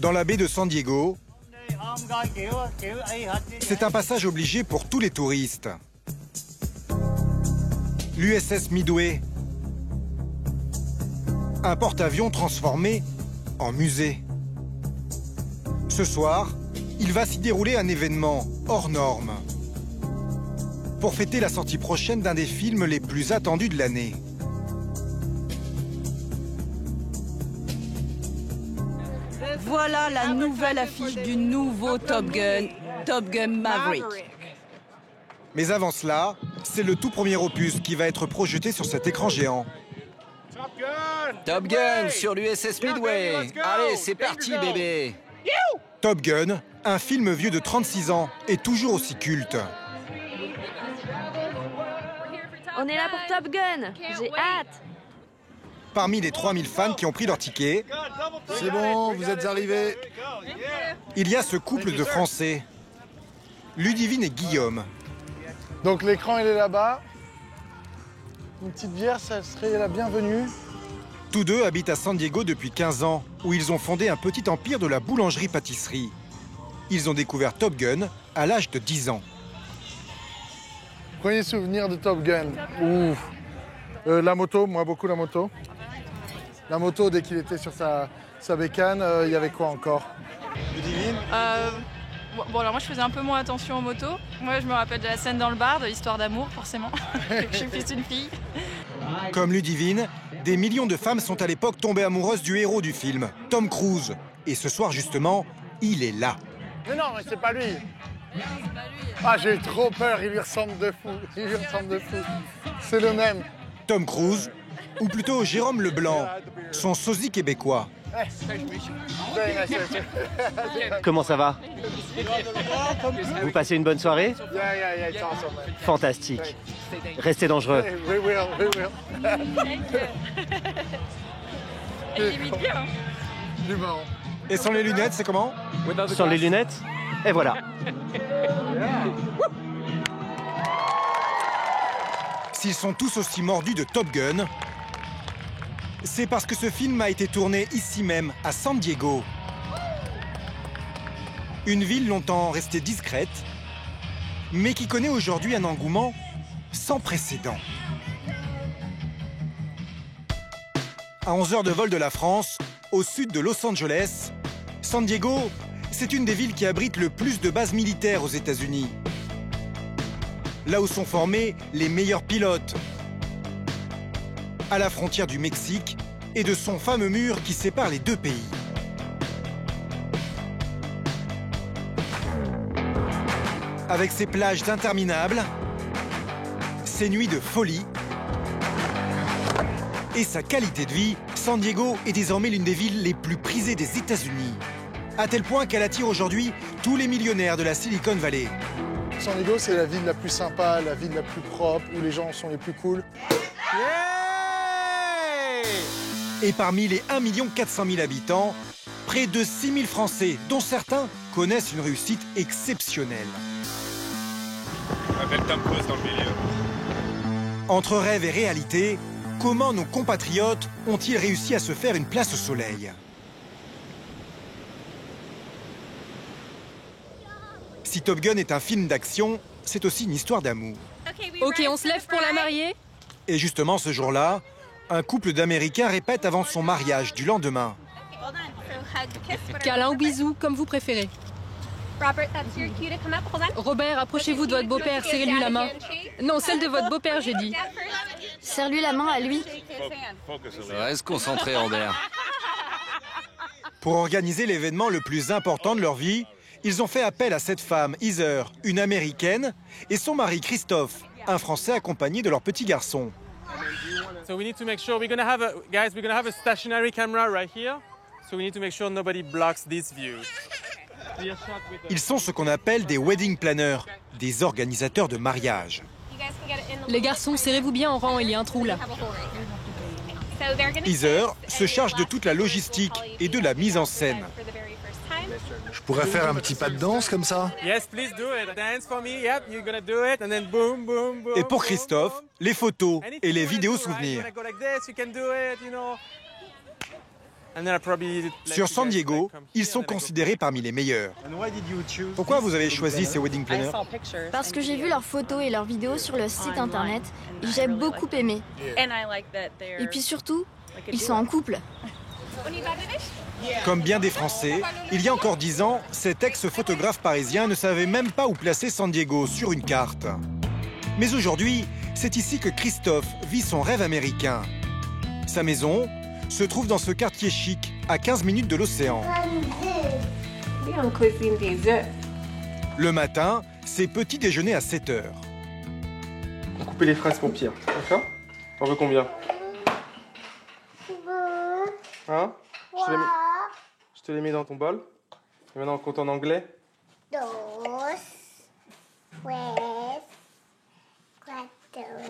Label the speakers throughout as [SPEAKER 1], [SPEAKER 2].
[SPEAKER 1] Dans la baie de San Diego, c'est un passage obligé pour tous les touristes. L'USS Midway, un porte-avions transformé en musée. Ce soir, il va s'y dérouler un événement hors norme pour fêter la sortie prochaine d'un des films les plus attendus de l'année.
[SPEAKER 2] Voilà la nouvelle affiche du nouveau Top Gun, Top Gun Maverick.
[SPEAKER 1] Mais avant cela, c'est le tout premier opus qui va être projeté sur cet écran géant.
[SPEAKER 3] Top Gun sur l'USS Midway. Allez, c'est parti, bébé.
[SPEAKER 1] Top Gun, un film vieux de 36 ans et toujours aussi culte.
[SPEAKER 4] On est là pour Top Gun. J'ai hâte.
[SPEAKER 1] Parmi les 3000 fans qui ont pris leur ticket,
[SPEAKER 5] c'est bon, vous êtes arrivés.
[SPEAKER 1] Il y a ce couple de Français, Ludivine et Guillaume.
[SPEAKER 5] Donc l'écran, il est là-bas. Une petite bière, ça serait la bienvenue.
[SPEAKER 1] Tous deux habitent à San Diego depuis 15 ans, où ils ont fondé un petit empire de la boulangerie-pâtisserie. Ils ont découvert Top Gun à l'âge de 10 ans.
[SPEAKER 5] Premier souvenir de Top Gun. Ouf. La moto, moi beaucoup la moto. La moto, dès qu'il était sur sa bécane, il y avait quoi encore?
[SPEAKER 6] Ludivine? Bon, alors moi je faisais un peu moins attention aux motos. Moi je me rappelle de la scène dans le bar, de l'histoire d'amour forcément. Je suis plus une fille.
[SPEAKER 1] Comme Ludivine, des millions de femmes sont à l'époque tombées amoureuses du héros du film, Tom Cruise. Et ce soir justement, il est là.
[SPEAKER 5] Mais non, mais c'est pas lui. Ah, j'ai eu trop peur, il lui ressemble de fou. Il lui ressemble de fou. C'est le même.
[SPEAKER 1] Tom Cruise, ou plutôt Jérôme Leblanc, son sosie québécois.
[SPEAKER 7] Comment ça va? Vous passez une bonne soirée? Fantastique. Restez dangereux.
[SPEAKER 6] Elle limite bien. Hein.
[SPEAKER 5] Du marrant.
[SPEAKER 1] Et sans les lunettes, c'est comment?
[SPEAKER 7] Sans les lunettes? Et voilà.
[SPEAKER 1] S'ils sont tous aussi mordus de Top Gun, c'est parce que ce film a été tourné ici même, à San Diego. Une ville longtemps restée discrète, mais qui connaît aujourd'hui un engouement sans précédent. À 11 heures de vol de la France, au sud de Los Angeles, San Diego, c'est une des villes qui abrite le plus de bases militaires aux États-Unis. Là où sont formés les meilleurs pilotes, à la frontière du Mexique et de son fameux mur qui sépare les deux pays. Avec ses plages interminables, ses nuits de folie et sa qualité de vie, San Diego est désormais l'une des villes les plus prisées des États-Unis, à tel point qu'elle attire aujourd'hui tous les millionnaires de la Silicon Valley.
[SPEAKER 5] San Diego, c'est la ville la plus sympa, la ville la plus propre, où les gens sont les plus cool.
[SPEAKER 1] Et parmi les 1 400 000 habitants, près de 6 000 Français, dont certains connaissent une réussite exceptionnelle.
[SPEAKER 8] On appelle Tom Cruise dans le milieu.
[SPEAKER 1] Entre rêve et réalité, comment nos compatriotes ont-ils réussi à se faire une place au soleil? Si Top Gun est un film d'action, c'est aussi une histoire d'amour.
[SPEAKER 6] Ok, on se lève pour la mariée.
[SPEAKER 1] Et justement, ce jour-là, un couple d'Américains répète avant son mariage du lendemain.
[SPEAKER 6] Câlin ou bisou, comme vous préférez. Robert, approchez-vous de votre beau-père, serrez-lui la main. Non, celle de votre beau-père, j'ai dit.
[SPEAKER 4] Serre-lui la main à lui.
[SPEAKER 3] Reste concentré, Robert.
[SPEAKER 1] Pour organiser l'événement le plus important de leur vie, ils ont fait appel à cette femme, Heather, une Américaine, et son mari, Christophe, un Français accompagné de leur petit garçon.
[SPEAKER 9] So we need to make sure we're gonna have a stationary camera right here. So we need to make sure nobody blocks this view.
[SPEAKER 1] Ils sont ce qu'on appelle des wedding planners, des organisateurs de mariage.
[SPEAKER 6] Les garçons, serrez-vous bien en rang, il y a un trou là.
[SPEAKER 1] Heather se charge de toute la logistique et de la mise en scène.
[SPEAKER 5] Je pourrais faire un petit pas de danse comme ça?
[SPEAKER 9] Yes, please do it. Dance for me. Yep, you're gonna do it, and then boom, boom, boom.
[SPEAKER 1] Et pour Christophe, les photos et les vidéos souvenirs. Sur San Diego, ils sont considérés parmi les meilleurs. Pourquoi vous avez choisi ces wedding planners?
[SPEAKER 10] Parce que j'ai vu leurs photos et leurs vidéos sur le site internet et j'ai beaucoup aimé. Et puis surtout, ils sont en couple.
[SPEAKER 1] Comme bien des Français, il y a encore 10 ans, cet ex-photographe parisien ne savait même pas où placer San Diego sur une carte. Mais aujourd'hui, c'est ici que Christophe vit son rêve américain. Sa maison se trouve dans ce quartier chic, à 15 minutes de l'océan. Le matin, c'est petit déjeuner à 7 h.
[SPEAKER 9] On coupe les fraises pour Pierre, d'accord? On veut combien? Hein? Je te les mets dans ton bol. Et maintenant on compte en anglais. Oh,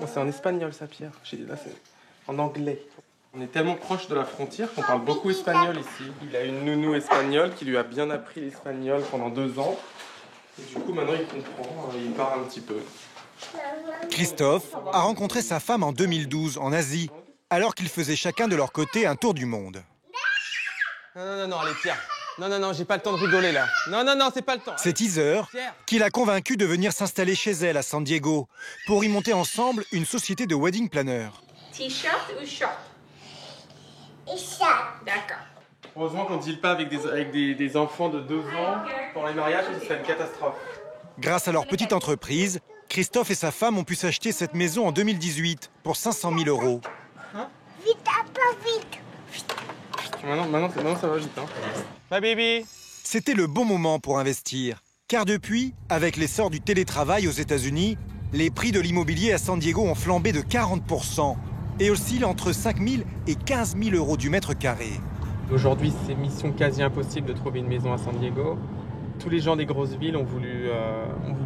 [SPEAKER 9] c'est en espagnol ça, Pierre. Là, c'est en anglais. On est tellement proche de la frontière qu'on parle beaucoup espagnol ici. Il a une nounou espagnole qui lui a bien appris l'espagnol pendant 2 ans. Et du coup, maintenant il comprend, il parle un petit peu.
[SPEAKER 1] Christophe a rencontré sa femme en 2012 en Asie, alors qu'ils faisaient chacun de leur côté un tour du monde.
[SPEAKER 9] Non, allez, Pierre. Non, j'ai pas le temps de rigoler là. Non, c'est pas le temps.
[SPEAKER 1] C'est Teaser qui l'a convaincu de venir s'installer chez elle à San Diego pour y monter ensemble une société de wedding planner.
[SPEAKER 11] T-shirt ou short? D'accord.
[SPEAKER 9] Heureusement qu'on ne deal pas avec des enfants de 2 ans pour les mariages, ce serait une catastrophe.
[SPEAKER 1] Grâce à leur petite entreprise, Christophe et sa femme ont pu s'acheter cette maison en 2018 pour 500 000 €.
[SPEAKER 9] Hein?
[SPEAKER 11] Vite, vite.
[SPEAKER 9] Maintenant, ça va vite. Hein. Bye, baby.
[SPEAKER 1] C'était le bon moment pour investir. Car depuis, avec l'essor du télétravail aux États-Unis, les prix de l'immobilier à San Diego ont flambé de 40% et oscillent entre 5 000 et 15 000 € du mètre carré.
[SPEAKER 9] Aujourd'hui, c'est mission quasi impossible de trouver une maison à San Diego. Tous les gens des grosses villes ont voulu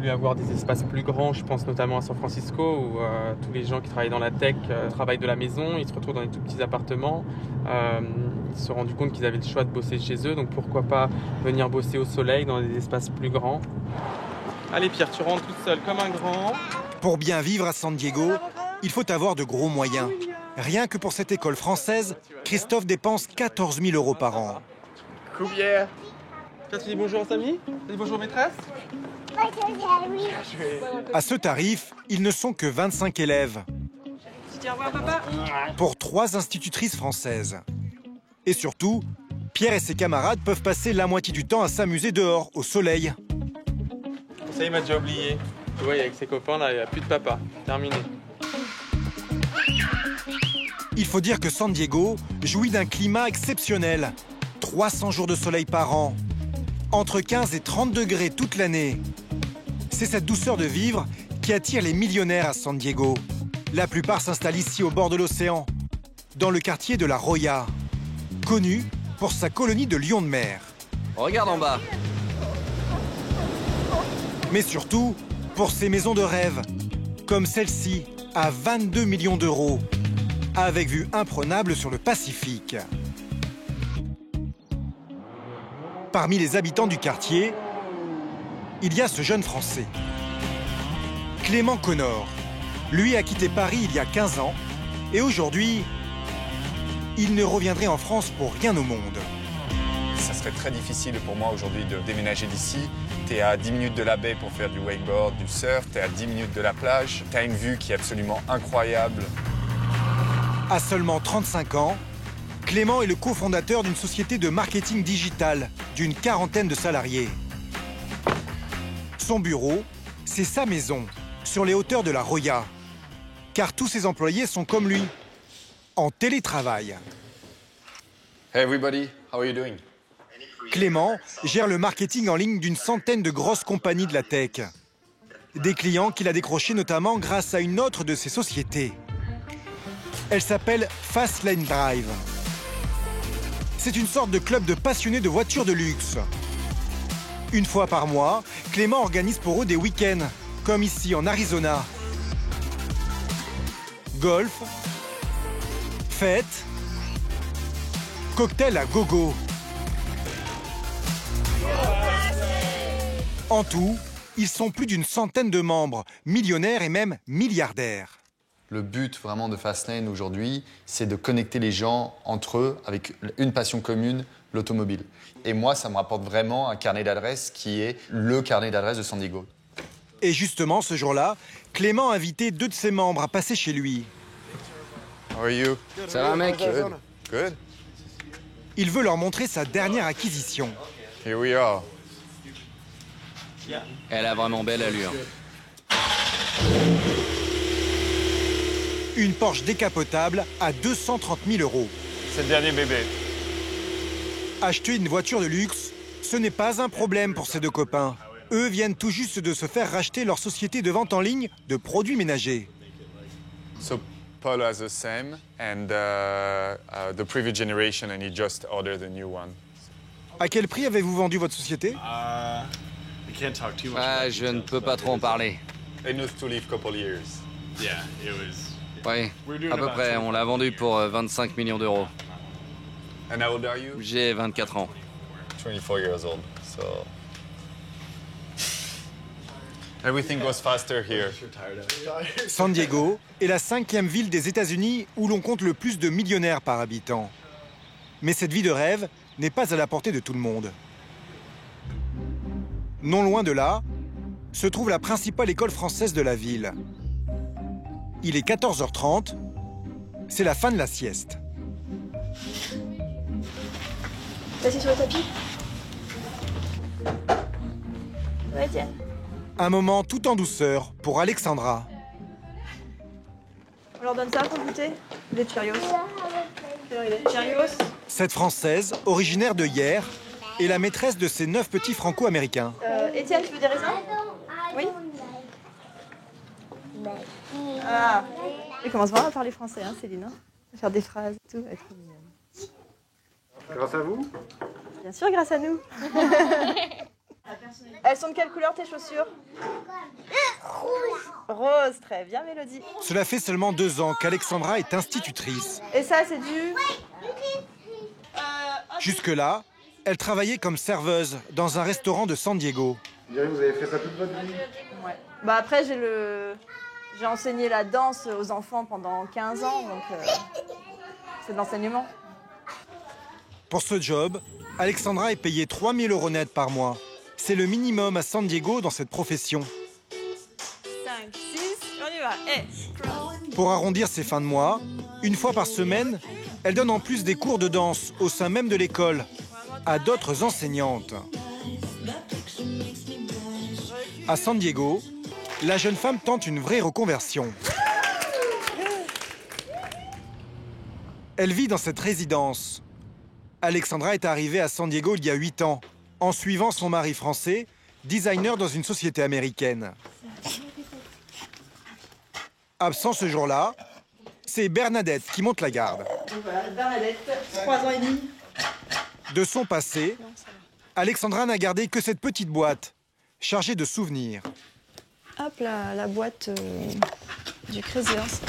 [SPEAKER 9] avoir des espaces plus grands. Je pense notamment à San Francisco où tous les gens qui travaillent dans la tech travaillent de la maison. Ils se retrouvent dans des tout petits appartements. Ils se sont rendus compte qu'ils avaient le choix de bosser chez eux. Donc pourquoi pas venir bosser au soleil dans des espaces plus grands. Allez Pierre, tu rentres toute seule comme un grand.
[SPEAKER 1] Pour bien vivre à San Diego, il faut avoir de gros moyens. Rien que pour cette école française, Christophe dépense 14 000 € par an.
[SPEAKER 9] Coucou Pierre. Tu dis bonjour à Samy? Tu dis bonjour maîtresse?
[SPEAKER 1] À ce tarif, ils ne sont que 25 élèves.
[SPEAKER 6] Tu dis au revoir papa?
[SPEAKER 1] Pour 3 institutrices françaises. Et surtout, Pierre et ses camarades peuvent passer la moitié du temps à s'amuser dehors, au soleil.
[SPEAKER 9] Ça, il m'a déjà oublié. Tu vois, avec ses copains, là, il n'y a plus de papa. Terminé.
[SPEAKER 1] Il faut dire que San Diego jouit d'un climat exceptionnel. 300 jours de soleil par an. Entre 15 et 30 degrés toute l'année. C'est cette douceur de vivre qui attire les millionnaires à San Diego. La plupart s'installent ici au bord de l'océan, dans le quartier de La Jolla, connu pour sa colonie de lions de mer.
[SPEAKER 3] Regarde en bas.
[SPEAKER 1] Mais surtout pour ses maisons de rêve, comme celle-ci, à 22 millions €, avec vue imprenable sur le Pacifique. Parmi les habitants du quartier, il y a ce jeune Français, Clément Connor. Lui a quitté Paris il y a 15 ans et aujourd'hui, il ne reviendrait en France pour rien au monde.
[SPEAKER 12] Ça serait très difficile pour moi aujourd'hui de déménager d'ici. T'es à 10 minutes de la baie pour faire du wakeboard, du surf, t'es à 10 minutes de la plage. T'as une vue qui est absolument incroyable.
[SPEAKER 1] À seulement 35 ans, Clément est le cofondateur d'une société de marketing digital d'une 40aine de salariés. Son bureau, c'est sa maison, sur les hauteurs de La Jolla. Car tous ses employés sont comme lui, en télétravail.
[SPEAKER 12] Hey everybody, how are you doing?
[SPEAKER 1] Clément gère le marketing en ligne d'une centaine de grosses compagnies de la tech. Des clients qu'il a décrochés notamment grâce à une autre de ses sociétés. Elle s'appelle Fastlane Drive. C'est une sorte de club de passionnés de voitures de luxe. Une fois par mois, Clément organise pour eux des week-ends, comme ici en Arizona. Golf, fêtes, cocktail à gogo. En tout, ils sont plus d'une centaine de membres, millionnaires et même milliardaires.
[SPEAKER 12] Le but vraiment de Fastlane aujourd'hui, c'est de connecter les gens entre eux avec une passion commune, l'automobile. Et moi, ça me rapporte vraiment un carnet d'adresses qui est le carnet d'adresses de San Diego.
[SPEAKER 1] Et justement, ce jour-là, Clément a invité 2 de ses membres à passer chez lui.
[SPEAKER 12] How are you?
[SPEAKER 3] Ça va, mec?
[SPEAKER 12] Good. Good.
[SPEAKER 1] Il veut leur montrer sa dernière acquisition.
[SPEAKER 12] Here we are.
[SPEAKER 3] Elle a vraiment belle allure.
[SPEAKER 1] Une Porsche décapotable à 230 000 €.
[SPEAKER 8] C'est le dernier bébé.
[SPEAKER 1] Acheter une voiture de luxe, ce n'est pas un problème pour ces 2 copains. Eux viennent tout juste de se faire racheter leur société de vente en ligne de produits ménagers.
[SPEAKER 12] So Paul has the same and the previous generation and he just ordered a new one.
[SPEAKER 1] À quel prix avez-vous vendu votre société?
[SPEAKER 3] Je ne peux pas trop en parler.
[SPEAKER 12] Enough to live couple years.
[SPEAKER 3] Oui, à peu près. On l'a vendu pour 25 millions d'euros.
[SPEAKER 12] And how old are you?
[SPEAKER 3] J'ai 24 ans.
[SPEAKER 12] 24 years old. So everything goes faster here.
[SPEAKER 1] San Diego est la 5e ville des États-Unis où l'on compte le plus de millionnaires par habitant. Mais cette vie de rêve n'est pas à la portée de tout le monde. Non loin de là, se trouve la principale école française de la ville. Il est 14h30, c'est la fin de la sieste.
[SPEAKER 10] Passer sur le tapis. Ouais, tiens.
[SPEAKER 1] Un moment tout en douceur pour Alexandra.
[SPEAKER 6] On leur donne ça pour goûter? Des Cheerios. Cheerios.
[SPEAKER 1] Cette Française, originaire de Hyères, est la maîtresse de ces 9 petits franco-américains.
[SPEAKER 6] Étienne, tu veux des raisins? Oui. Ah. Elle commence vraiment à parler français, hein, Céline. Hein, à faire des phrases et tout. Elle est trop mignonne.
[SPEAKER 5] Grâce à vous?
[SPEAKER 6] Bien sûr, grâce à nous. Elles sont de quelle couleur tes chaussures? Rouge. Rose, très bien, Mélodie.
[SPEAKER 1] Cela fait seulement 2 ans qu'Alexandra est institutrice.
[SPEAKER 6] Et ça, c'est du...
[SPEAKER 1] Jusque-là, elle travaillait comme serveuse dans un restaurant de San Diego.
[SPEAKER 5] Vous avez fait ça toute votre vie?
[SPEAKER 6] Ouais. Bah après, j'ai enseigné la danse aux enfants pendant 15 ans, donc c'est de l'enseignement.
[SPEAKER 1] Pour ce job, Alexandra est payée 3 000 € net par mois. C'est le minimum à San Diego dans cette profession.
[SPEAKER 6] 5, 6, on y va.
[SPEAKER 1] Pour arrondir ses fins de mois, une fois par semaine, elle donne en plus des cours de danse au sein même de l'école à d'autres enseignantes. À San Diego, la jeune femme tente une vraie reconversion. Elle vit dans cette résidence. Alexandra est arrivée à San Diego il y a 8 ans, en suivant son mari français, designer dans une société américaine. Absent ce jour-là, c'est Bernadette qui monte la garde.
[SPEAKER 6] Donc voilà, Bernadette, 3 ans et demi.
[SPEAKER 1] De son passé, Alexandra n'a gardé que cette petite boîte, chargée de souvenirs.
[SPEAKER 6] Hop là, la boîte du Crazy Horse.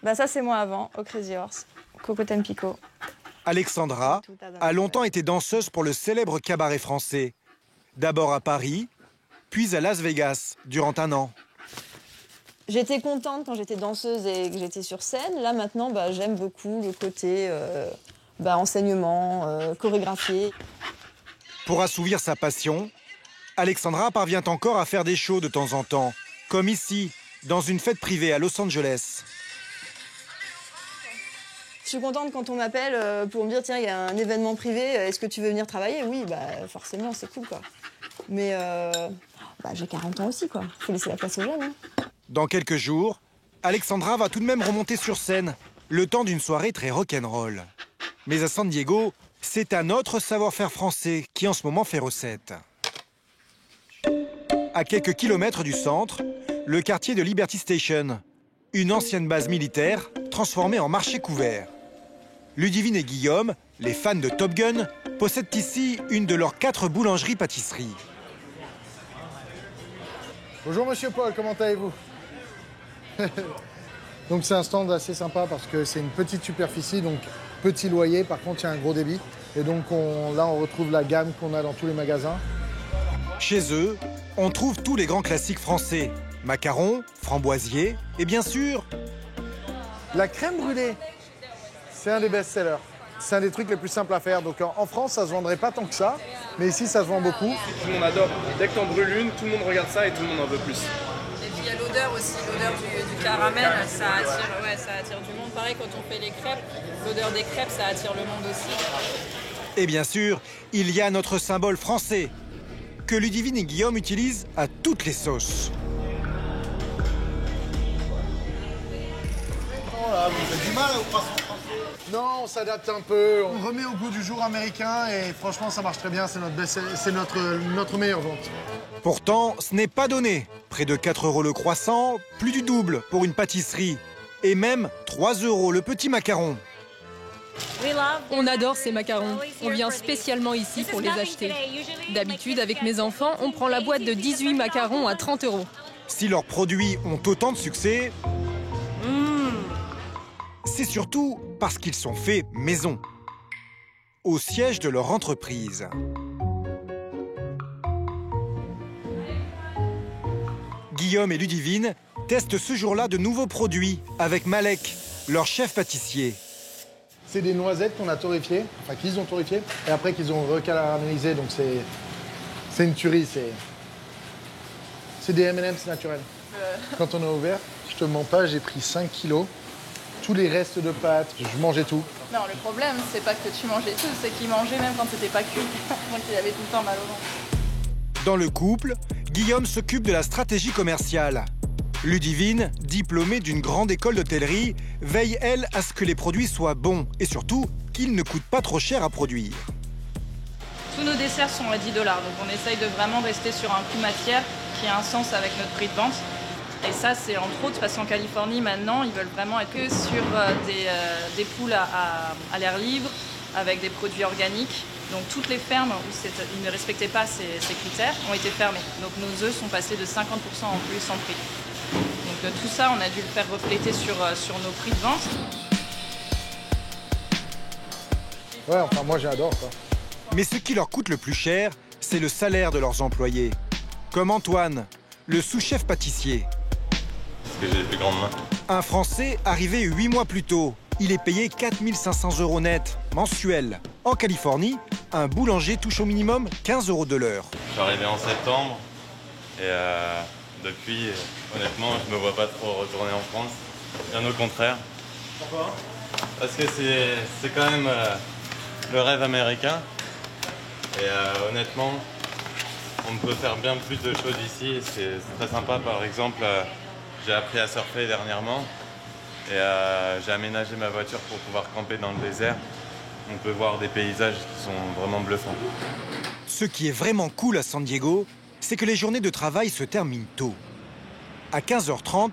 [SPEAKER 6] Bah ça, c'est moi avant, au Crazy Horse. Coco Tampico.
[SPEAKER 1] Alexandra a longtemps été danseuse pour le célèbre cabaret français. D'abord à Paris, puis à Las Vegas, durant 1 an.
[SPEAKER 6] J'étais contente quand j'étais danseuse et que j'étais sur scène. Là, maintenant, j'aime beaucoup le côté enseignement, chorégraphié.
[SPEAKER 1] Pour assouvir sa passion, Alexandra parvient encore à faire des shows de temps en temps, comme ici, dans une fête privée à Los Angeles.
[SPEAKER 6] Je suis contente quand on m'appelle pour me dire tiens, il y a un événement privé, est-ce que tu veux venir travailler? Oui, forcément, c'est cool, quoi. Mais j'ai 40 ans aussi, quoi. Faut laisser la place aux jeunes. Hein.
[SPEAKER 1] Dans quelques jours, Alexandra va tout de même remonter sur scène, le temps d'une soirée très rock'n'roll. Mais à San Diego, c'est un autre savoir-faire français qui en ce moment fait recette. À quelques kilomètres du centre, le quartier de Liberty Station, une ancienne base militaire transformée en marché couvert. Ludivine et Guillaume, les fans de Top Gun, possèdent ici une de leurs 4 boulangeries-pâtisseries.
[SPEAKER 5] Bonjour Monsieur Paul, comment allez-vous? Donc c'est un stand assez sympa parce que c'est une petite superficie, donc petit loyer, par contre il y a un gros débit. Et donc là on retrouve la gamme qu'on a dans tous les magasins.
[SPEAKER 1] Chez eux, on trouve tous les grands classiques français, Macarons, framboisiers et bien sûr...
[SPEAKER 5] La crème brûlée, c'est un des best-sellers. C'est un des trucs les plus simples à faire. Donc en France, ça se vendrait pas tant que ça, mais ici, ça se vend beaucoup.
[SPEAKER 9] Tout le monde adore. Dès que t'en brûles une, tout le monde regarde ça et tout le monde en veut plus.
[SPEAKER 2] Et puis il y a l'odeur aussi, l'odeur du caramel, ça attire du monde. Pareil, quand on fait les crêpes, l'odeur des crêpes, ça attire le monde aussi.
[SPEAKER 1] Et bien sûr, il y a notre symbole français, que Ludivine et Guillaume utilisent à toutes les sauces.
[SPEAKER 5] Voilà, vous avez du mal au poisson français? Non, on s'adapte un peu. On remet au goût du jour américain et franchement, ça marche très bien. C'est notre meilleure vente.
[SPEAKER 1] Pourtant, ce n'est pas donné. Près de 4 € le croissant, plus du double pour une pâtisserie. Et même 3 € le petit macaron.
[SPEAKER 13] On adore ces macarons. On vient spécialement ici pour les acheter. D'habitude, avec mes enfants, on prend la boîte de 18 macarons à 30 €.
[SPEAKER 1] Si leurs produits ont autant de succès, c'est surtout parce qu'ils sont faits maison, au siège de leur entreprise. Guillaume et Ludivine testent ce jour-là de nouveaux produits avec Malek, leur chef pâtissier.
[SPEAKER 5] C'est des noisettes qu'on a torréfiées, enfin qu'ils ont torréfiées, et après qu'ils ont recaramélisées, donc c'est une tuerie, c'est des M&M's naturels. Quand on a ouvert, je te mens pas, j'ai pris 5 kilos, tous les restes de pâtes, je mangeais tout.
[SPEAKER 2] Non, le problème, c'est pas que tu mangeais tout, c'est qu'il mangeait même quand c'était pas cuit. Donc il avait tout le temps mal au ventre.
[SPEAKER 1] Dans le couple, Guillaume s'occupe de la stratégie commerciale. Ludivine, diplômée d'une grande école d'hôtellerie, veille, elle, à ce que les produits soient bons et surtout qu'ils ne coûtent pas trop cher à produire.
[SPEAKER 2] Tous nos desserts sont à 10 $, donc on essaye de vraiment rester sur un coût matière qui a un sens avec notre prix de vente. Et ça, c'est entre autres parce qu'en Californie, maintenant, ils veulent vraiment être que sur des poules à l'air libre, avec des produits organiques. Donc toutes les fermes où ils ne respectaient pas ces critères ont été fermées. Donc nos œufs sont passés de 50% en plus en prix. Donc tout ça, on a dû le faire refléter sur nos prix de vente.
[SPEAKER 5] Ouais, enfin moi j'adore ça.
[SPEAKER 1] Mais ce qui leur coûte le plus cher, c'est le salaire de leurs employés. Comme Antoine, le sous-chef pâtissier.
[SPEAKER 8] Parce que j'ai les plus grandes mains.
[SPEAKER 1] Un Français arrivé 8 mois plus tôt. Il est payé 4 500 € net, mensuels. En Californie, un boulanger touche au minimum 15 € de l'heure.
[SPEAKER 8] Je suis arrivé en septembre et depuis, honnêtement, je me vois pas trop retourner en France. Bien au contraire.
[SPEAKER 9] Pourquoi?
[SPEAKER 8] Parce que c'est quand même le rêve américain. Et honnêtement, on peut faire bien plus de choses ici. C'est très sympa. Par exemple, j'ai appris à surfer dernièrement. Et j'ai aménagé ma voiture pour pouvoir camper dans le désert. On peut voir des paysages qui sont vraiment bluffants.
[SPEAKER 1] Ce qui est vraiment cool à San Diego, c'est que les journées de travail se terminent tôt. À 15h30,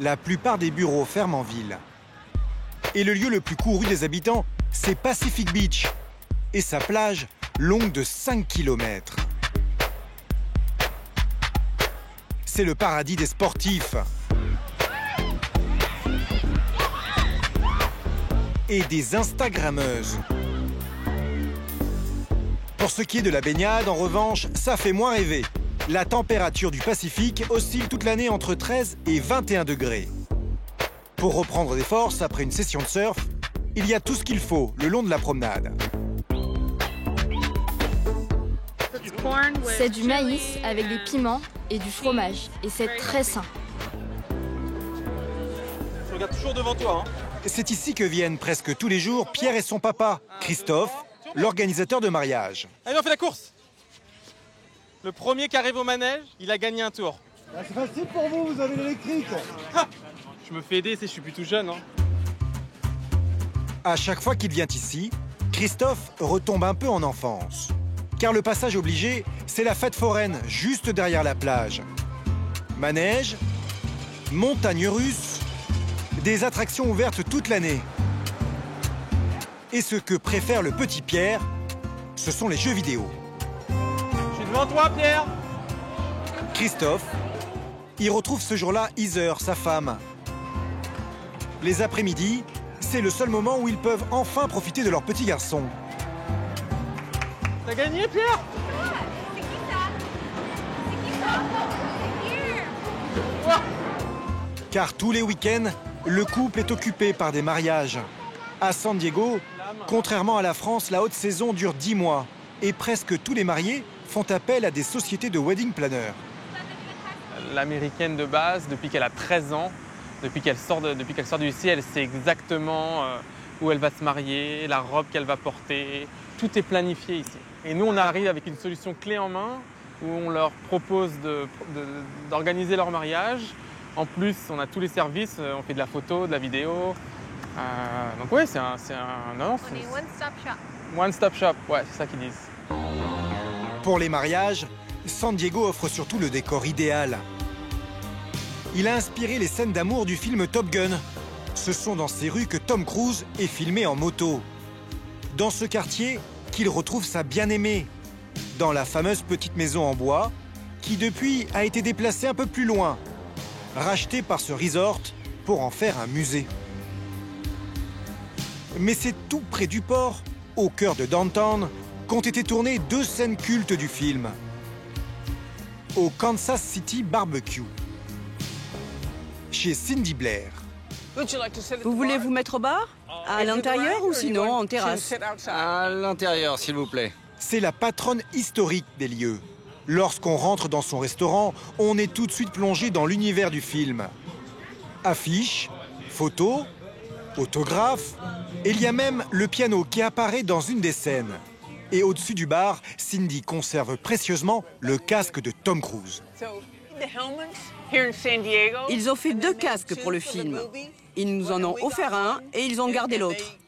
[SPEAKER 1] la plupart des bureaux ferment en ville. Et le lieu le plus couru des habitants, c'est Pacific Beach. Et sa plage, longue de 5 km. C'est le paradis des sportifs. Et des Instagrammeuses. Pour ce qui est de la baignade, en revanche, ça fait moins rêver. La température du Pacifique oscille toute l'année entre 13 et 21 degrés. Pour reprendre des forces après une session de surf, il y a tout ce qu'il faut le long de la promenade.
[SPEAKER 10] C'est du maïs avec des piments et du fromage. Et c'est très sain.
[SPEAKER 9] Tu regardes toujours devant toi, hein.
[SPEAKER 1] C'est ici que viennent presque tous les jours Pierre et son papa, Christophe, l'organisateur de mariage.
[SPEAKER 9] Allez, on fait la course. Le premier qui arrive au manège, il a gagné un tour.
[SPEAKER 5] C'est facile pour vous, vous avez l'électrique.
[SPEAKER 9] Je me fais aider, je suis plus tout jeune. Hein.
[SPEAKER 1] À chaque fois qu'il vient ici, Christophe retombe un peu en enfance. Car le passage obligé, c'est la fête foraine, juste derrière la plage. Manège, montagne russe, des attractions ouvertes toute l'année. Et ce que préfère le petit Pierre, ce sont les jeux vidéo.
[SPEAKER 9] Je suis devant toi, Pierre.
[SPEAKER 1] Christophe, il retrouve ce jour-là Heather, sa femme. Les après-midi, c'est le seul moment où ils peuvent enfin profiter de leur petit garçon.
[SPEAKER 9] T'as gagné, Pierre?
[SPEAKER 11] C'est qui ça? C'est qui ça?
[SPEAKER 1] Car tous les week-ends, le couple est occupé par des mariages. À San Diego, contrairement à la France, la haute saison dure 10 mois. Et presque tous les mariés font appel à des sociétés de wedding planners.
[SPEAKER 9] L'américaine de base, depuis qu'elle a 13 ans, depuis qu'elle sort du lycée, elle sait exactement où elle va se marier, la robe qu'elle va porter. Tout est planifié ici. Et nous, on arrive avec une solution clé en main où on leur propose d'organiser leur mariage. En plus, on a tous les services, on fait de la photo, de la vidéo. Donc oui, c'est un
[SPEAKER 11] one-stop shop.
[SPEAKER 9] One-stop shop, ouais, c'est ça qu'ils disent.
[SPEAKER 1] Pour les mariages, San Diego offre surtout le décor idéal. Il a inspiré les scènes d'amour du film Top Gun. Ce sont dans ces rues que Tom Cruise est filmé en moto. Dans ce quartier, qu'il retrouve sa bien-aimée. Dans la fameuse petite maison en bois, qui depuis a été déplacée un peu plus loin, rachetée par ce resort pour en faire un musée. Mais c'est tout près du port, au cœur de downtown, qu'ont été tournées 2 scènes cultes du film. Au Kansas City Barbecue, chez Cindy Blair.
[SPEAKER 14] Vous voulez vous mettre au bar? À l'intérieur ou sinon en terrasse?
[SPEAKER 3] À l'intérieur, s'il vous plaît.
[SPEAKER 1] C'est la patronne historique des lieux. Lorsqu'on rentre dans son restaurant, on est tout de suite plongé dans l'univers du film. Affiches, photos, autographes, et il y a même le piano qui apparaît dans une des scènes. Et au-dessus du bar, Cindy conserve précieusement le casque de Tom Cruise.
[SPEAKER 14] Ils ont fait 2 casques pour le film. Ils nous en ont offert un et ils ont gardé l'autre.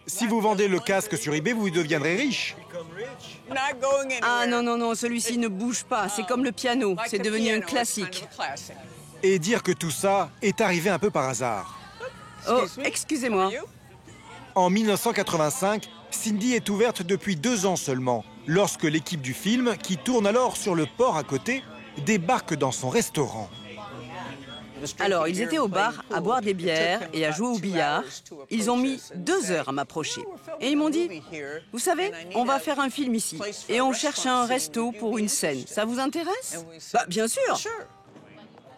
[SPEAKER 1] Si vous vendez le casque sur eBay, vous deviendrez riche.
[SPEAKER 14] Ah non, non, non, celui-ci ne bouge pas. C'est comme le piano. C'est devenu un classique.
[SPEAKER 1] Et dire que tout ça est arrivé un peu par hasard.
[SPEAKER 14] Oh, excusez-moi.
[SPEAKER 1] En 1985, Cindy est ouverte depuis 2 ans seulement, lorsque l'équipe du film, qui tourne alors sur le port à côté, débarque dans son restaurant.
[SPEAKER 14] Alors, ils étaient au bar à boire des bières et à jouer au billard. Ils ont mis 2 heures à m'approcher. Et ils m'ont dit, vous savez, on va faire un film ici. Et on cherche un resto pour une scène. Ça vous intéresse? Bah, bien sûr.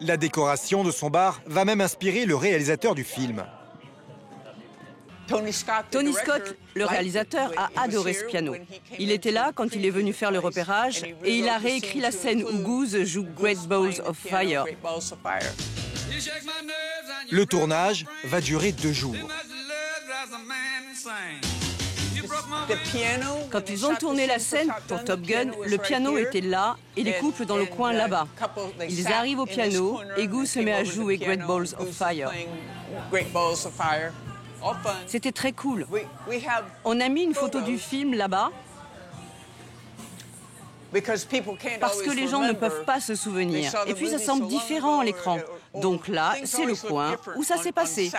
[SPEAKER 1] La décoration de son bar va même inspirer le réalisateur du film.
[SPEAKER 14] Tony Scott, le réalisateur, a adoré ce piano. Il était là quand il est venu faire le repérage et il a réécrit la scène où Goose joue Great Balls of Fire.
[SPEAKER 1] Le tournage va durer 2 jours.
[SPEAKER 14] Quand ils ont tourné la scène pour Top Gun, le piano était là et les couples dans le coin là-bas. Ils arrivent au piano et Goose se met à jouer Great Balls of Fire. C'était très cool. On a mis une photo du film là-bas parce que les gens ne peuvent pas se souvenir. Et puis ça semble différent à l'écran. Donc là, c'est le coin où ça s'est passé.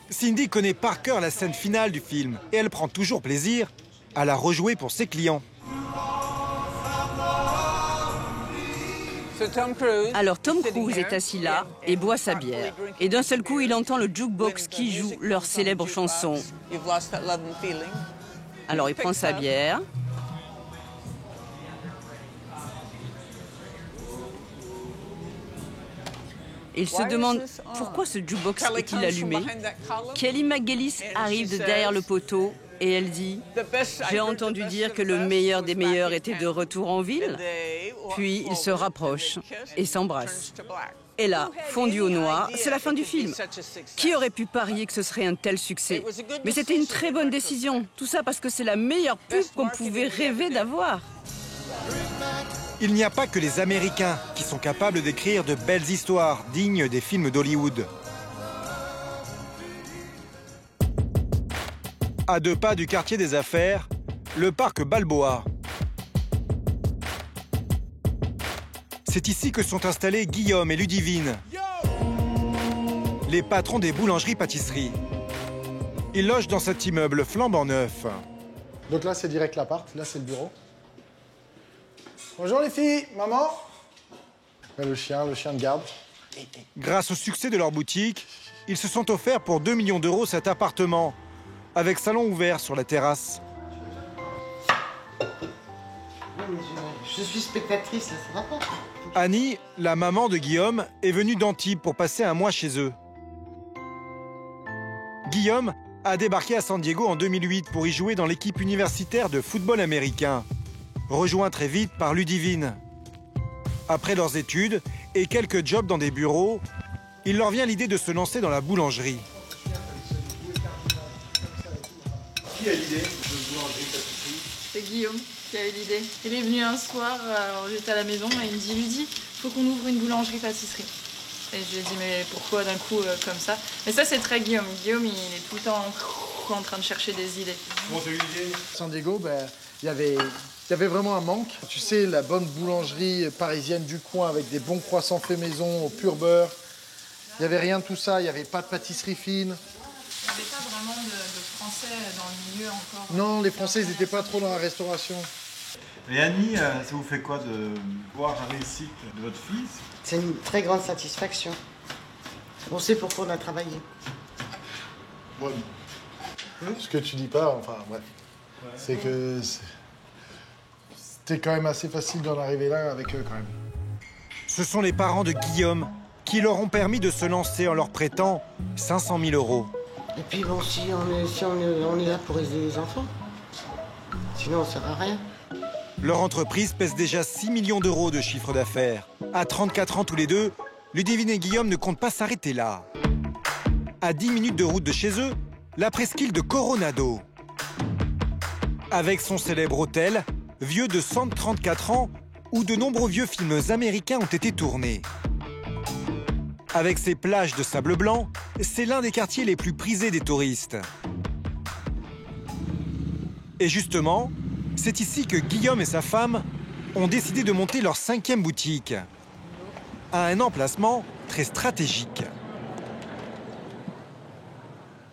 [SPEAKER 1] Cindy connaît par cœur la scène finale du film et elle prend toujours plaisir à la rejouer pour ses clients.
[SPEAKER 14] Alors Tom Cruise est assis là et boit sa bière. Et d'un seul coup, il entend le jukebox qui joue leur célèbre chanson. Alors il prend sa bière. Il se demande pourquoi ce jukebox est-il allumé. Kelly McGillis arrive de derrière le poteau et elle dit « J'ai entendu dire que le meilleur des meilleurs était de retour en ville. » Puis ils se rapprochent et s'embrassent. Et là, fondu au noir, c'est la fin du film. Qui aurait pu parier que ce serait un tel succès? Mais c'était une très bonne décision. Tout ça parce que c'est la meilleure pub qu'on pouvait rêver d'avoir.
[SPEAKER 1] Il n'y a pas que les Américains qui sont capables d'écrire de belles histoires dignes des films d'Hollywood. À 2 pas du quartier des affaires, le parc Balboa. C'est ici que sont installés Guillaume et Ludivine, les patrons des boulangeries-pâtisseries. Ils logent dans cet immeuble flambant neuf.
[SPEAKER 5] Donc là, c'est direct l'appart. Là, c'est le bureau. Bonjour les filles, maman. Le chien de garde.
[SPEAKER 1] Grâce au succès de leur boutique, ils se sont offerts pour 2 millions d'euros cet appartement, avec salon ouvert sur la terrasse.
[SPEAKER 15] Je suis spectatrice, là, ça va pas.
[SPEAKER 1] Annie, la maman de Guillaume, est venue d'Antibes pour passer un mois chez eux. Guillaume a débarqué à San Diego en 2008 pour y jouer dans l'équipe universitaire de football américain, rejoint très vite par Ludivine. Après leurs études et quelques jobs dans des bureaux, il leur vient l'idée de se lancer dans la boulangerie.
[SPEAKER 5] Qui a l'idée de boulangerie-pâtisserie?
[SPEAKER 2] C'est Guillaume qui a eu l'idée. Il est venu un soir, alors j'étais à la maison, et il me dit « Ludie, faut qu'on ouvre une boulangerie-pâtisserie ». Et je lui ai dit « Mais pourquoi d'un coup comme ça ?» Mais ça, c'est très Guillaume. Guillaume, il est tout le temps en train de chercher des idées.
[SPEAKER 5] Comment t'as eu l'idée? San Diego, il y avait vraiment un manque. Tu sais, la bonne boulangerie parisienne du coin avec des bons croissants faits maison au pur beurre. Il n'y avait rien de tout ça, il n'y avait pas de pâtisserie fine.
[SPEAKER 2] Il n'y avait pas vraiment de Français dans le milieu encore.
[SPEAKER 5] Non, les Français, ils n'étaient pas trop dans la restauration.
[SPEAKER 16] Et Annie, ça vous fait quoi de voir la réussite de votre fils?
[SPEAKER 15] C'est une très grande satisfaction. On sait pourquoi on a travaillé.
[SPEAKER 5] Ouais. Ce que tu dis pas, enfin bref, c'est que c'était quand même assez facile d'en arriver là avec eux quand même.
[SPEAKER 1] Ce sont les parents de Guillaume qui leur ont permis de se lancer en leur prêtant 500 000 €.
[SPEAKER 15] Et puis bon, si on est là pour aider les enfants, sinon on sert à rien.
[SPEAKER 1] Leur entreprise pèse déjà 6 millions d'euros de chiffre d'affaires. À 34 ans tous les deux, Ludivine et Guillaume ne comptent pas s'arrêter là. À 10 minutes de route de chez eux, la presqu'île de Coronado. Avec son célèbre hôtel, vieux de 134 ans, où de nombreux vieux films américains ont été tournés. Avec ses plages de sable blanc, c'est l'un des quartiers les plus prisés des touristes. Et justement, c'est ici que Guillaume et sa femme ont décidé de monter leur 5e boutique, à un emplacement très stratégique.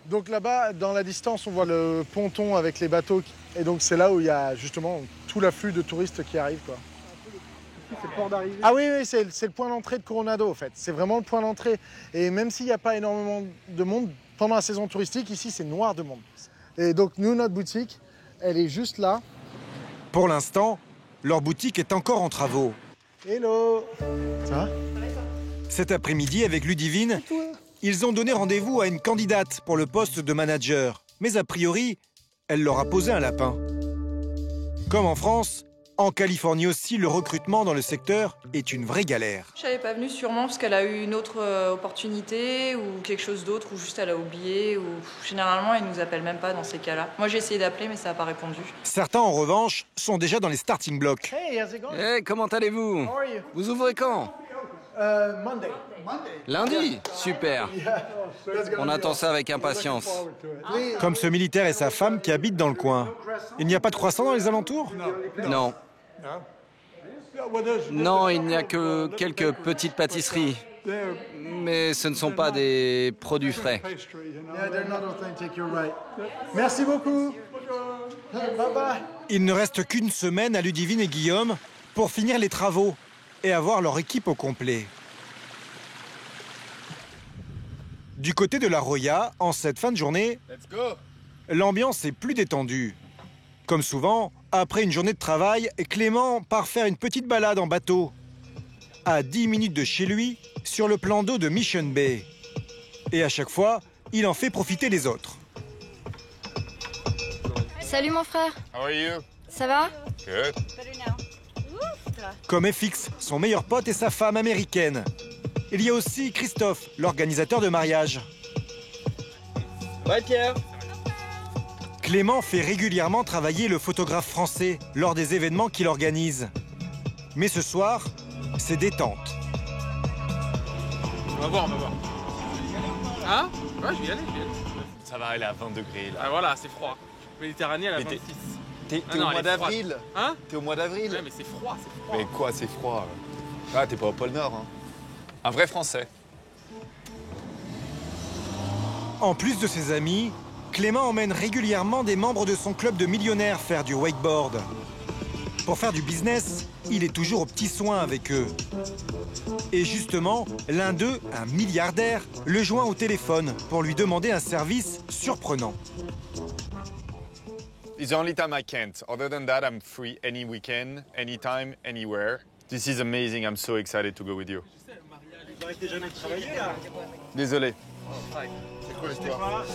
[SPEAKER 5] Donc là-bas, dans la distance, on voit le ponton avec les bateaux. Et donc c'est là où il y a justement tout l'afflux de touristes qui arrivent, quoi. C'est le point d'arrivée? Ah oui, c'est le point d'entrée de Coronado, en fait. C'est vraiment le point d'entrée. Et même s'il n'y a pas énormément de monde, pendant la saison touristique, ici, c'est noir de monde. Et donc, nous, notre boutique, elle est juste là.
[SPEAKER 1] Pour l'instant, leur boutique est encore en travaux.
[SPEAKER 5] Hello! Ça va?
[SPEAKER 1] Cet après-midi, avec Ludivine, ils ont donné rendez-vous à une candidate pour le poste de manager. Mais a priori, elle leur a posé un lapin. Comme en France, en Californie aussi, le recrutement dans le secteur est une vraie galère.
[SPEAKER 2] Je n'avais pas venue sûrement parce qu'elle a eu une autre opportunité ou quelque chose d'autre, ou juste elle a oublié. Ou généralement, elle ne nous appelle même pas dans ces cas-là. Moi, j'ai essayé d'appeler, mais ça n'a pas répondu.
[SPEAKER 1] Certains, en revanche, sont déjà dans les starting blocks.
[SPEAKER 3] Hey, comment allez-vous? Vous ouvrez quand?
[SPEAKER 5] Monday.
[SPEAKER 3] Lundi? Super. On attend ça avec impatience.
[SPEAKER 1] Comme ce militaire et sa femme qui habitent dans le coin. Il n'y a pas de croissant dans les alentours?
[SPEAKER 3] Non. Non, il n'y a que quelques petites pâtisseries. Mais ce ne sont pas des produits frais.
[SPEAKER 5] Merci beaucoup. Bye bye.
[SPEAKER 1] Il ne reste qu'une semaine à Ludivine et Guillaume pour finir les travaux et avoir leur équipe au complet. Du côté de la Roya, en cette fin de journée, l'ambiance est plus détendue. Comme souvent, après une journée de travail, Clément part faire une petite balade en bateau. À 10 minutes de chez lui, sur le plan d'eau de Mission Bay. Et à chaque fois, il en fait profiter les autres.
[SPEAKER 10] Salut mon frère.
[SPEAKER 12] How are you?
[SPEAKER 10] Ça va?
[SPEAKER 12] Good.
[SPEAKER 1] Comme FX, son meilleur pote et sa femme américaine. Il y a aussi Christophe, l'organisateur de mariage.
[SPEAKER 3] Ouais, Pierre.
[SPEAKER 1] Clément fait régulièrement travailler le photographe français lors des événements qu'il organise. Mais ce soir, c'est détente.
[SPEAKER 9] On va voir. Hein? Ouais, je vais y aller.
[SPEAKER 12] Ça va, elle est à 20 degrés là.
[SPEAKER 9] Ah voilà, c'est froid. Méditerranée, elle a 26.
[SPEAKER 12] T'es au mois d'avril?
[SPEAKER 9] Hein?
[SPEAKER 12] T'es au mois d'avril?
[SPEAKER 9] Ouais, mais c'est froid.
[SPEAKER 12] Mais quoi, c'est froid? Ah, t'es pas au pôle Nord, hein. Un vrai Français.
[SPEAKER 1] En plus de ses amis, Clément emmène régulièrement des membres de son club de millionnaires faire du wakeboard. Pour faire du business, il est toujours aux petits soins avec eux. Et justement, l'un d'eux, un milliardaire, le joint au téléphone pour lui demander un service surprenant.
[SPEAKER 12] It's the only time I can't. Other than that, I'm free any weekend, anytime, anywhere. This is amazing. I'm so excited to go with you.
[SPEAKER 16] Vous arrêtez jamais de travailler là?
[SPEAKER 12] Désolé.
[SPEAKER 16] C'est quoi l'histoire?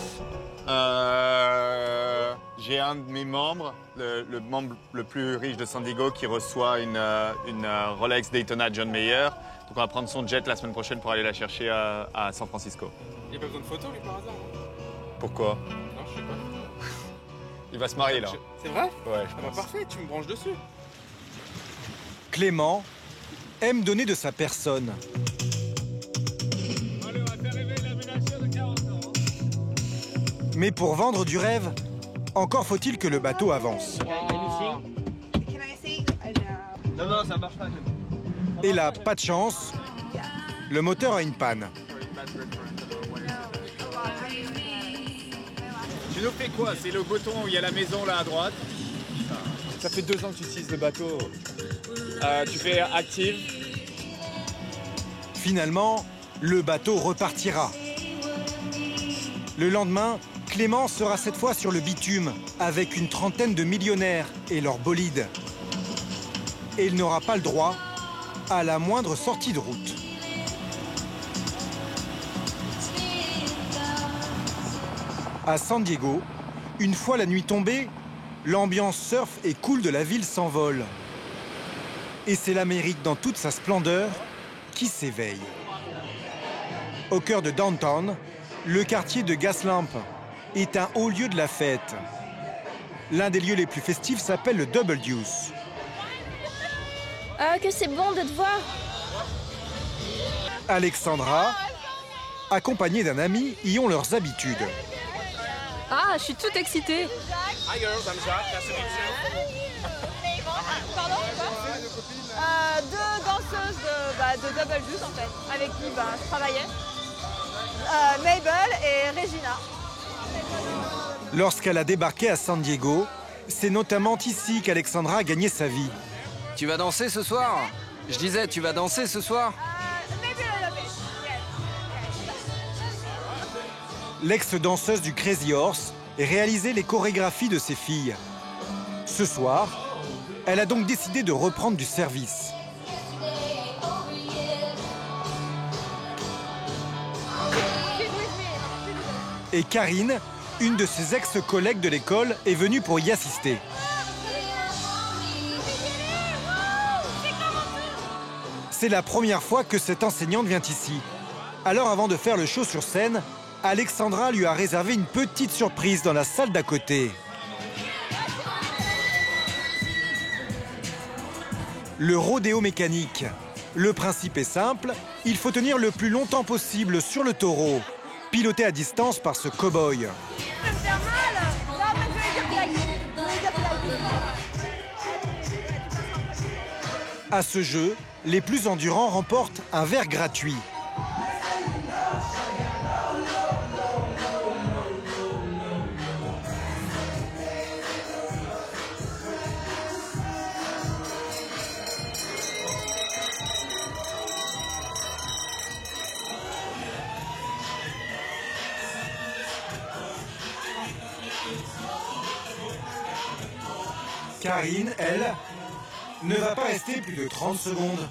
[SPEAKER 12] J'ai un de mes membres, le membre le plus riche de San Diego, qui reçoit une Rolex Daytona John Mayer. Donc on va prendre son jet la semaine prochaine pour aller la chercher à San Francisco.
[SPEAKER 9] Il n'y a pas besoin de photo, lui, par hasard?
[SPEAKER 12] Pourquoi?
[SPEAKER 9] Non, je sais pas.
[SPEAKER 12] Il va se marier, là.
[SPEAKER 9] C'est vrai?
[SPEAKER 12] Ouais,
[SPEAKER 9] Ah bah parfait, tu me branches dessus.
[SPEAKER 1] Clément aime donner de sa personne.
[SPEAKER 17] Allez, on va faire rêver la ménagère de 40 ans.
[SPEAKER 1] Mais pour vendre du rêve, encore faut-il que le bateau avance.
[SPEAKER 17] Non, non, ça marche pas.
[SPEAKER 1] Et là, pas de chance, le moteur a une panne.
[SPEAKER 12] Tu nous fais quoi? C'est le bouton où il y a la maison là à droite. Ça fait 2 ans que tu utilises le bateau. Tu fais active.
[SPEAKER 1] Finalement, le bateau repartira. Le lendemain, Clément sera cette fois sur le bitume avec une trentaine de millionnaires et leur bolide. Et il n'aura pas le droit à la moindre sortie de route. À San Diego, une fois la nuit tombée, l'ambiance surf et cool de la ville s'envole. Et c'est l'Amérique dans toute sa splendeur qui s'éveille. Au cœur de downtown, le quartier de Gaslamp est un haut lieu de la fête. L'un des lieux les plus festifs s'appelle le Double Deuce.
[SPEAKER 10] Ah, que c'est bon de te voir.
[SPEAKER 1] Alexandra, accompagnée d'un ami, y ont leurs habitudes.
[SPEAKER 13] Ah, je suis toute excitée.
[SPEAKER 17] Hi girls, I'm Jacques, nice to meet you.
[SPEAKER 6] Pardon, quoi? 2 danseuses de Double Deuce, en fait, avec qui je travaillais. Mabel et Regina.
[SPEAKER 1] Lorsqu'elle a débarqué à San Diego, c'est notamment ici qu'Alexandra a gagné sa vie.
[SPEAKER 3] Tu vas danser ce soir? Je disais, tu vas danser ce soir?
[SPEAKER 1] L'ex-danseuse du Crazy Horse réalisait les chorégraphies de ses filles. Ce soir, elle a donc décidé de reprendre du service. Et Karine, une de ses ex-collègues de l'école, est venue pour y assister. C'est la première fois que cette enseignante vient ici. Alors avant de faire le show sur scène, Alexandra lui a réservé une petite surprise dans la salle d'à côté. Le rodéo mécanique. Le principe est simple, il faut tenir le plus longtemps possible sur le taureau, piloté à distance par ce cow-boy. À ce jeu, les plus endurants remportent un verre gratuit. Karine, elle, ne va pas rester plus de 30 secondes.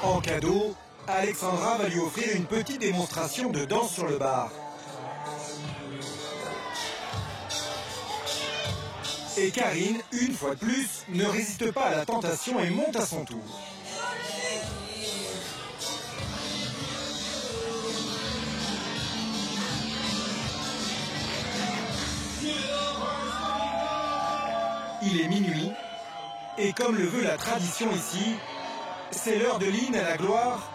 [SPEAKER 1] En cadeau, Alexandra va lui offrir une petite démonstration de danse sur le bar. Et Karine, une fois de plus, ne résiste pas à la tentation et monte à son tour. Il est minuit, et comme le veut la tradition ici, c'est l'heure de l'hymne à la gloire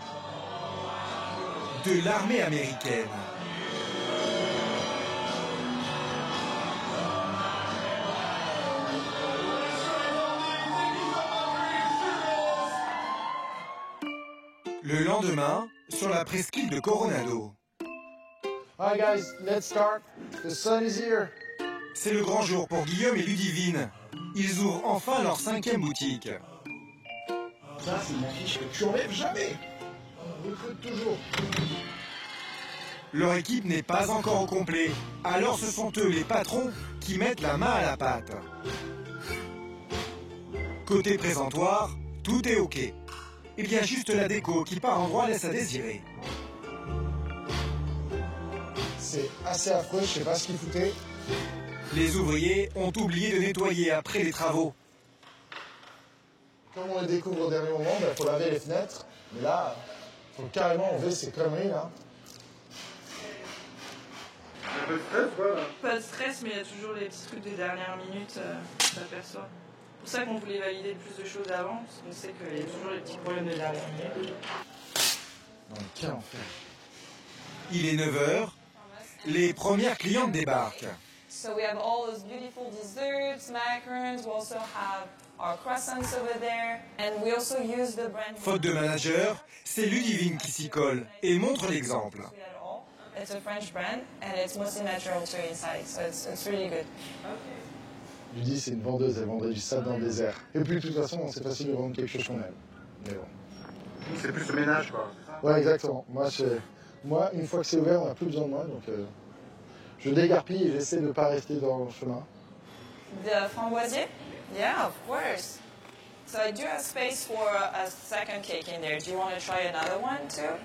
[SPEAKER 1] de l'armée américaine. Le lendemain, sur la presqu'île de Coronado.
[SPEAKER 5] Alright guys, let's start. The sun is here.
[SPEAKER 1] C'est le grand jour pour Guillaume et Ludivine. Ils ouvrent enfin leur 5e boutique.
[SPEAKER 5] Ça, c'est une affiche que tu enlèves jamais. On recrute toujours.
[SPEAKER 1] Leur équipe n'est pas encore au complet. Alors ce sont eux, les patrons, qui mettent la main à la pâte. Côté présentoir, tout est OK. Il y a juste la déco qui par endroits laisse à désirer.
[SPEAKER 5] C'est assez affreux, je sais pas ce qu'ils foutaient.
[SPEAKER 1] Les ouvriers ont oublié de nettoyer après les travaux.
[SPEAKER 5] Comme on les découvre au dernier moment, il faut laver les fenêtres. Mais là, il faut carrément enlever ces conneries là.
[SPEAKER 16] Un peu de stress, quoi.
[SPEAKER 2] Pas de stress, mais il y a toujours les petits trucs des dernières minutes, on s'aperçoit. C'est pour ça qu'on voulait valider le plus de choses avant, parce qu'on sait qu'il y a toujours les petits problèmes des dernières minutes.
[SPEAKER 5] Non, mais quel enfer.
[SPEAKER 1] Il est 9h. Les premières clientes débarquent.
[SPEAKER 18] So we have all those beautiful desserts, macarons. We also have our croissants over there, and we also use the brand.
[SPEAKER 1] Faute de manager, c'est Ludivine qui s'y colle et montre l'exemple.
[SPEAKER 18] It's a French brand, and it's mostly natural too inside, so it's really good.
[SPEAKER 5] Ludie, c'est une vendeuse, elle vendrait du sable dans le désert. Et puis de toute façon, c'est facile de vendre quelque chose qu'on aime. Mais bon.
[SPEAKER 16] C'est plus le ménage, quoi.
[SPEAKER 5] Ouais, exactement. Moi, une fois que c'est ouvert, on n'a plus besoin de moi, donc je dégarpille et j'essaie de ne pas rester dans le chemin.
[SPEAKER 18] The framboisier? Yeah, of course. So I do have space for a second cake in there. Do you want to try another one too?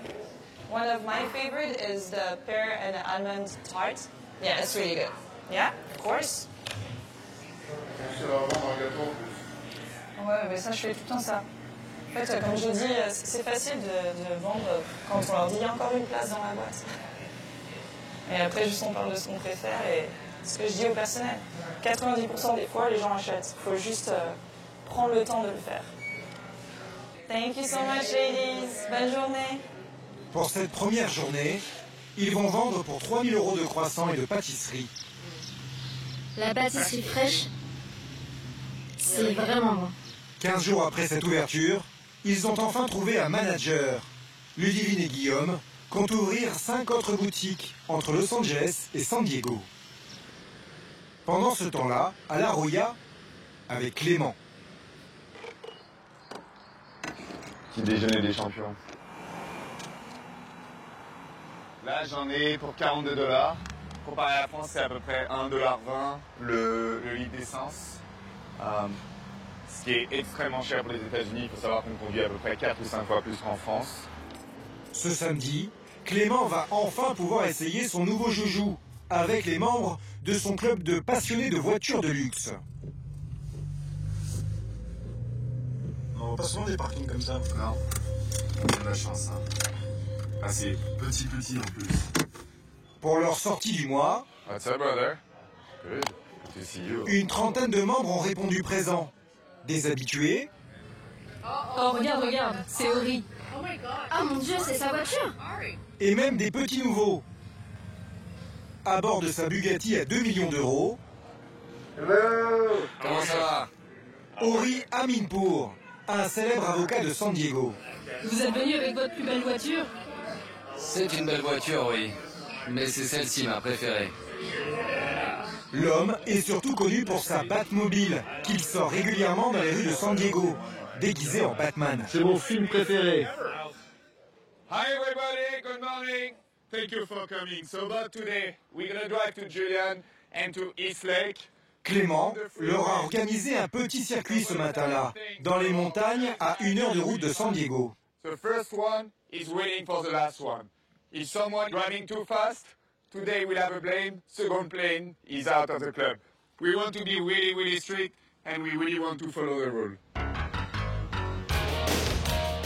[SPEAKER 18] One of my favorite is the pear and almond tart. Yeah, it's really good. Yeah, of course.
[SPEAKER 16] C'est vraiment un gâteau en plus.
[SPEAKER 18] Ouais, mais ça, je fais tout le temps ça. En fait, comme je dis, c'est facile de vendre quand on leur dit il y a encore une place dans la boîte. Et après, juste on parle de ce qu'on préfère et ce que je dis au personnel. 90% des fois, les gens achètent. Il faut juste prendre le temps de le faire. Thank you so much, ladies. Bonne journée.
[SPEAKER 1] Pour cette première journée, ils vont vendre pour 3 000 € de croissants et de pâtisseries.
[SPEAKER 10] La pâtisserie fraîche, c'est vraiment bon.
[SPEAKER 1] 15 jours après cette ouverture, ils ont enfin trouvé un manager. Ludivine et Guillaume comptent ouvrir 5 autres boutiques entre Los Angeles et San Diego. Pendant ce temps-là, à La Roya, avec Clément.
[SPEAKER 12] Petit déjeuner des champions. Là, j'en ai pour 42 $. Comparé à la France, c'est à peu près 1,20 $ le litre d'essence. Ce qui est extrêmement cher pour les États-Unis. Il faut savoir qu'on conduit à peu près 4 ou 5 fois plus qu'en France.
[SPEAKER 1] Ce samedi, Clément va enfin pouvoir essayer son nouveau joujou avec les membres de son club de passionnés de voitures de luxe.
[SPEAKER 16] On voit pas souvent des parkings comme ça. Non. On a de la chance, hein. Ah, c'est petit en plus.
[SPEAKER 1] Pour leur sortie du mois,
[SPEAKER 12] What's up, brother? Good. Good to see you.
[SPEAKER 1] une trentaine de membres ont répondu présent. Des habitués.
[SPEAKER 13] Oh, regarde, c'est Ori.
[SPEAKER 10] Oh mon Dieu, c'est sa voiture.
[SPEAKER 1] Et même des petits nouveaux. À bord de sa Bugatti à 2 millions d'euros.
[SPEAKER 16] Hello!
[SPEAKER 3] Comment ça va?
[SPEAKER 1] Ori Aminpour, un célèbre avocat de San Diego.
[SPEAKER 13] Vous êtes venu avec votre plus belle voiture?
[SPEAKER 3] C'est une belle voiture, oui. Mais c'est celle-ci ma préférée.
[SPEAKER 1] L'homme est surtout connu pour sa Batmobile, qu'il sort régulièrement dans les rues de San Diego, déguisé en Batman.
[SPEAKER 5] C'est mon film préféré.
[SPEAKER 12] Hi everybody, good morning. Thank you for coming. So about today, we're gonna drive to Julian and to East Lake.
[SPEAKER 1] Clément leur a organisé un petit circuit ce matin-là, dans les montagnes à 1 heure de route de San Diego.
[SPEAKER 12] The first one is waiting for the last one. Is someone driving too fast? Today we'll have a blame. Second plane is out of the club. We want to be really, really strict and we really want to follow the rule.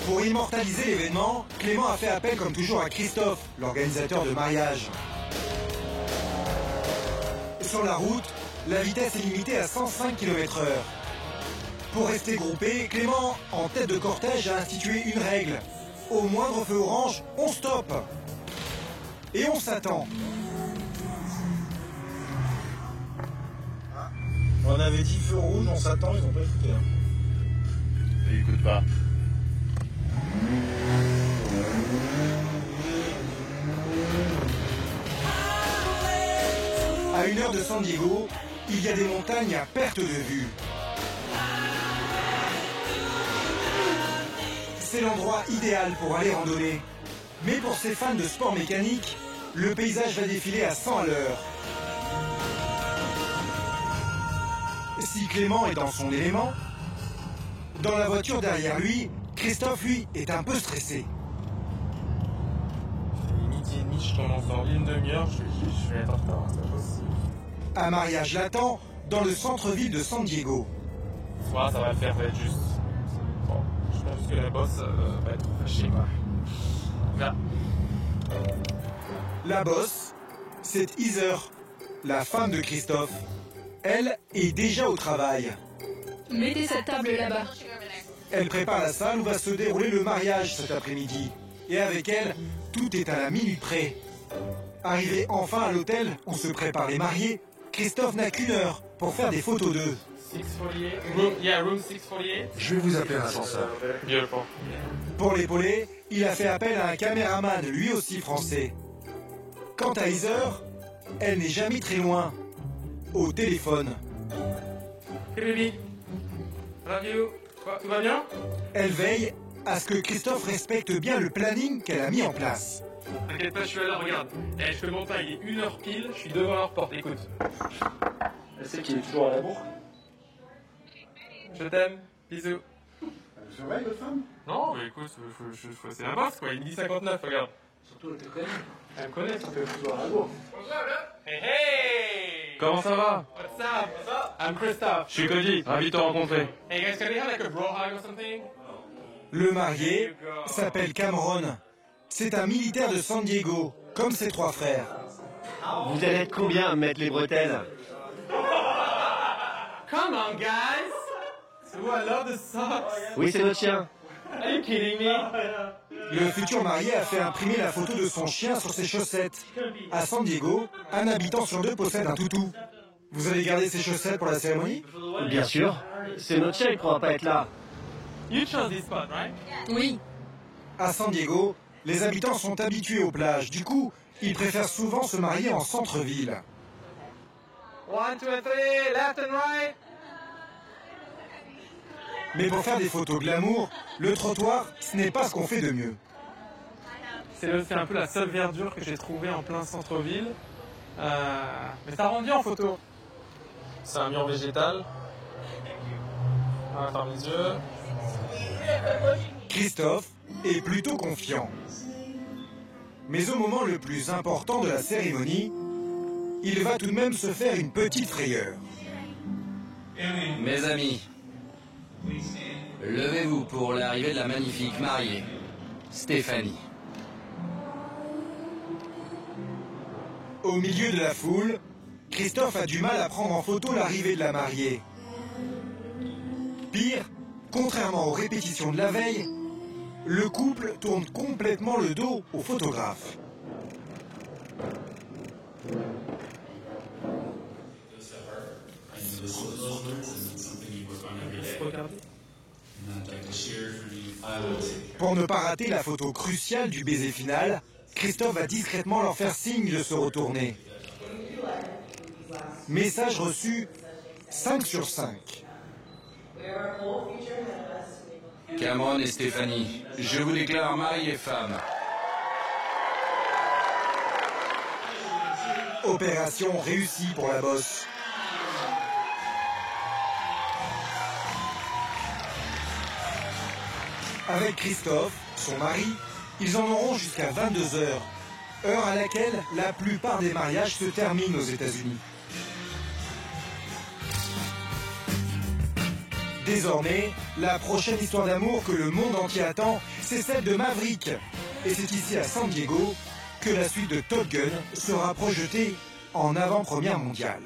[SPEAKER 1] Pour immortaliser l'événement, Clément a fait appel comme toujours à Christophe, l'organisateur de mariage. Sur la route, la vitesse est limitée à 105 km/h. Pour rester groupé, Clément, en tête de cortège, a institué une règle. Au moindre feu orange, on stoppe. Et on s'attend.
[SPEAKER 16] On avait dit feu rouge, on s'attend, ils ont pas écouté.
[SPEAKER 12] Ils écoutent pas.
[SPEAKER 1] À 1 heure de San Diego, il y a des montagnes à perte de vue. C'est l'endroit idéal pour aller randonner. Mais pour ces fans de sport mécanique, le paysage va défiler à 100 à l'heure. Si Clément est dans son élément, dans la voiture derrière lui, Christophe, lui, est un peu stressé.
[SPEAKER 9] Midi et demi, je commence dans une demi-heure, je vais être en retard, c'est pas possible.
[SPEAKER 1] Un mariage l'attend dans le centre-ville de San Diego.
[SPEAKER 9] Soit ça va le faire, ça va être juste. Bon, je pense que la bosse va être fâchée, quoi. Là.
[SPEAKER 1] La bosse, c'est Heather, la femme de Christophe. Elle est déjà au travail.
[SPEAKER 13] Mettez cette table là-bas.
[SPEAKER 1] Elle prépare la salle où va se dérouler le mariage cet après-midi. Et avec elle, tout est à la minute près. Arrivé enfin à l'hôtel où se préparent les mariés, Christophe n'a qu'1 heure pour faire des photos d'eux.
[SPEAKER 9] 648, room 648.
[SPEAKER 16] Je vais vous appeler un ascenseur.
[SPEAKER 9] Beautiful.
[SPEAKER 1] Pour l'épauler, il a fait appel à un caméraman, lui aussi français. Quant à Heather, elle n'est jamais très loin. Au téléphone.
[SPEAKER 9] Hey baby, love you. Quoi, tout va bien?
[SPEAKER 1] Elle veille à ce que Christophe respecte bien le planning qu'elle a mis en place.
[SPEAKER 9] T'inquiète pas, je suis là, regarde. Eh, je te mens pas, il est 1 heure pile, je suis devant leur porte, écoute.
[SPEAKER 17] Elle sait qu'il est toujours à la bourre.
[SPEAKER 9] Je t'aime, bisous.
[SPEAKER 17] Elle surveille votre femme?
[SPEAKER 9] Non, mais écoute, c'est la bosse quoi, il est midi 59, regarde.
[SPEAKER 17] Surtout elle te connaît.
[SPEAKER 9] Elle me connaît, ça
[SPEAKER 17] Elle est toujours à la bourre.
[SPEAKER 9] Hey hey! Comment ça va? What's up? What's up? I'm Christophe. Je suis Cody, ravi de te rencontrer. Hey guys, can we have like a bro hug or something?
[SPEAKER 1] Le marié s'appelle Cameron. C'est un militaire de San Diego, comme ses 3 frères.
[SPEAKER 7] Vous allez être combien à mettre les bretelles?
[SPEAKER 9] Come on guys! Ooh, I love the socks.
[SPEAKER 7] Oui, c'est notre chien.
[SPEAKER 9] Are you kidding me?
[SPEAKER 1] Le futur marié a fait imprimer la photo de son chien sur ses chaussettes. À San Diego, un habitant sur 2 possède un toutou. Vous allez garder ces chaussettes pour la cérémonie?
[SPEAKER 7] Bien sûr. C'est notre chien, il ne pourra pas être là.
[SPEAKER 9] You chose this spot, right?
[SPEAKER 13] Oui.
[SPEAKER 1] À San Diego, les habitants sont habitués aux plages. Du coup, ils préfèrent souvent se marier en centre-ville.
[SPEAKER 9] 1, 2, 3, left and right.
[SPEAKER 1] Mais pour faire des photos glamour, le trottoir, ce n'est pas ce qu'on fait de mieux.
[SPEAKER 9] C'est un peu la seule verdure que j'ai trouvée en plein centre-ville. Mais ça rend bien en photo. C'est un mur végétal. On va fermer les yeux.
[SPEAKER 1] Christophe est plutôt confiant. Mais au moment le plus important de la cérémonie, il va tout de même se faire une petite frayeur.
[SPEAKER 3] Mes amis, levez-vous pour l'arrivée de la magnifique mariée, Stéphanie.
[SPEAKER 1] Au milieu de la foule, Christophe a du mal à prendre en photo l'arrivée de la mariée. Pire, contrairement aux répétitions de la veille, le couple tourne complètement le dos au photographe. Pour ne pas rater la photo cruciale du baiser final, Christophe va discrètement leur faire signe de se retourner. Message reçu 5 sur 5.
[SPEAKER 3] Cameron et Stéphanie, je vous déclare mari et femme.
[SPEAKER 1] Opération réussie pour la bosse. Avec Christophe, son mari, ils en auront jusqu'à 22 heures, heure à laquelle la plupart des mariages se terminent aux États-Unis. Désormais, la prochaine histoire d'amour que le monde entier attend, c'est celle de Maverick. Et c'est ici à San Diego que la suite de Top Gun sera projetée en avant-première mondiale.